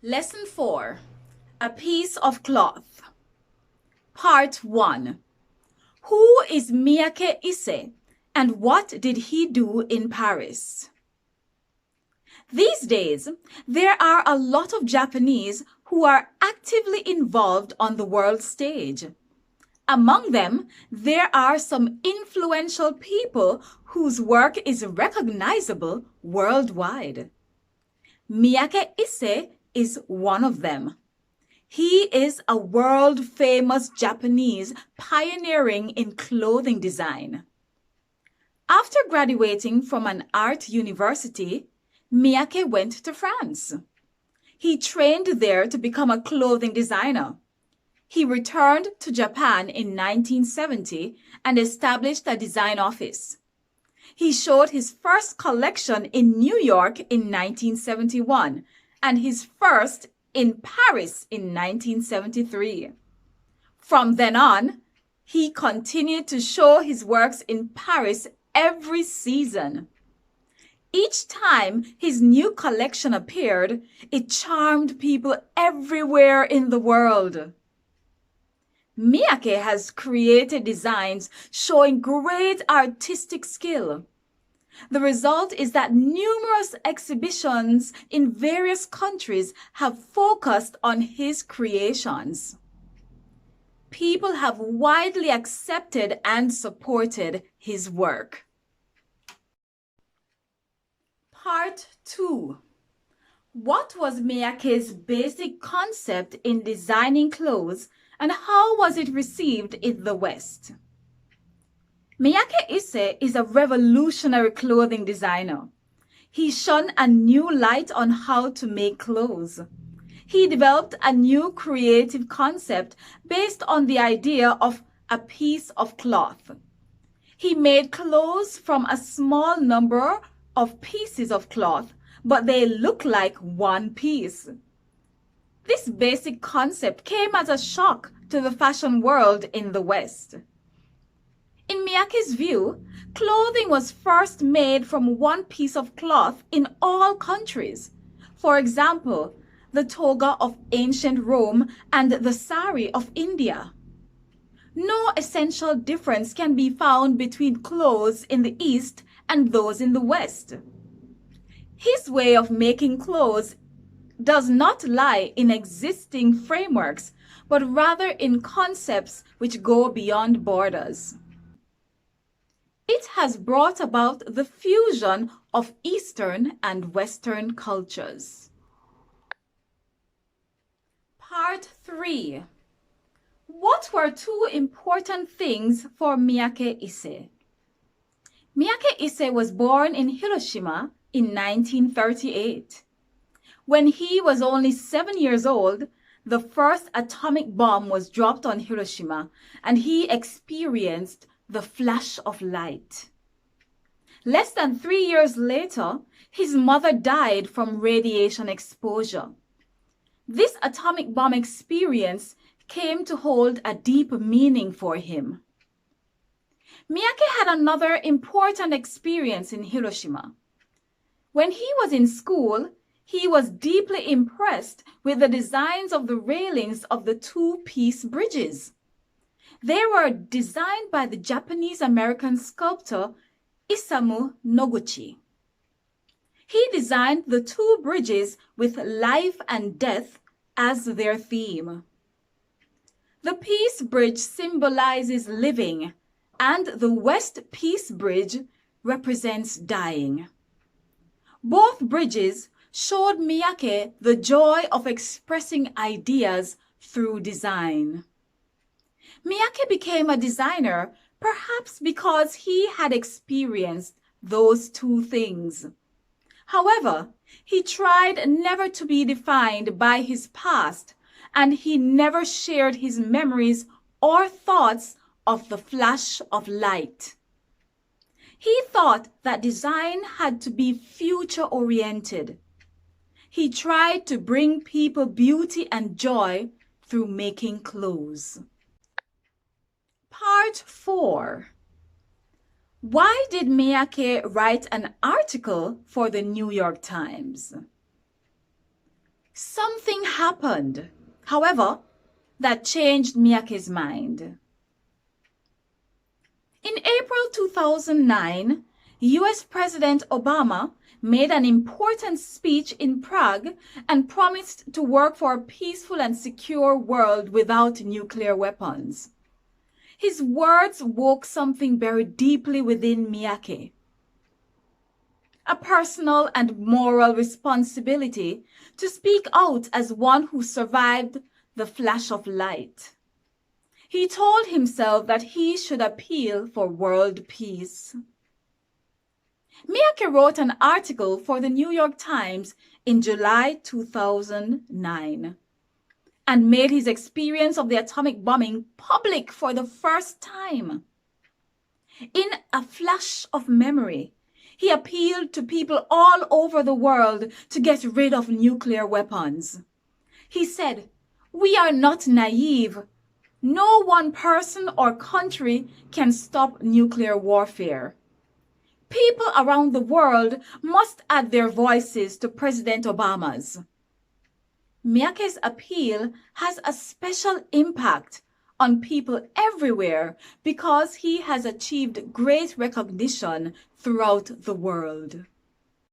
Lesson 4. A Piece of Cloth. Part 1. Who is Miyake Issey and what did he do in Paris? These days, there are a lot of Japanese who are actively involved on the world stage. Among them, there are some influential people whose work is recognizable worldwide. Miyake Issey is one of them. He is a world-famous Japanese pioneering in clothing design. After graduating from an art university, Miyake went to France. He trained there to become a clothing designer. He returned to Japan in 1970 and established a design office. He showed his first collection in New York in 1971 and his first in Paris in 1973. From then on, he continued to show his works in Paris every season. Each time his new collection appeared, it charmed people everywhere in the world. Miyake has created designs showing great artistic skill. The result is that numerous exhibitions in various countries have focused on his creations. People have widely accepted and supported his work. Part 2. What was Miyake's basic concept in designing clothes and how was it received in the West? Miyake Issey is a revolutionary clothing designer. He shone a new light on how to make clothes. He developed a new creative concept based on the idea of a piece of cloth. He made clothes from a small number of pieces of cloth, but they look like one piece. This basic concept came as a shock to the fashion world in the West. In Miyake's view, clothing was first made from one piece of cloth in all countries. For example, the toga of ancient Rome and the sari of India. No essential difference can be found between clothes in the East and those in the West. His way of making clothes does not lie in existing frameworks, but rather in concepts which go beyond borders. It has brought about the fusion of Eastern and Western cultures. Part 3. What were two important things for Miyake Issey? Miyake Issey was born in Hiroshima in 1938. When he was only 7 years old, the first atomic bomb was dropped on Hiroshima and he experienced the flash of light. Less than 3 years later, his mother died from radiation exposure. This atomic bomb experience came to hold a deep meaning for him. Miyake had another important experience in Hiroshima. When he was in school, he was deeply impressed with the designs of the railings of the two-piece bridges. They were designed by the Japanese-American sculptor Isamu Noguchi. He designed the two bridges with life and death as their theme. The Peace Bridge symbolizes living, and the West Peace Bridge represents dying. Both bridges showed Miyake the joy of expressing ideas through design. Miyake became a designer perhaps because he had experienced those two things. However, he tried never to be defined by his past, and he never shared his memories or thoughts of the flash of light. He thought that design had to be future-oriented. He tried to bring people beauty and joy through making clothes. Part 4. Why did Miyake write an article for the New York Times? Something happened, however, that changed Miyake's mind. In April 2009, US President Obama made an important speech in Prague and promised to work for a peaceful and secure world without nuclear weapons. His words woke something buried deeply within Miyake. A personal and moral responsibility to speak out as one who survived the flash of light. He told himself that he should appeal for world peace. Miyake wrote an article for the New York Times in July 2009 and made his experience of the atomic bombing public for the first time. In a flash of memory, he appealed to people all over the world to get rid of nuclear weapons. He said, "We are not naive. No one person or country can stop nuclear warfare." People around the world must add their voices to President Obama's. Miyake's appeal has a special impact on people everywhere because he has achieved great recognition throughout the world.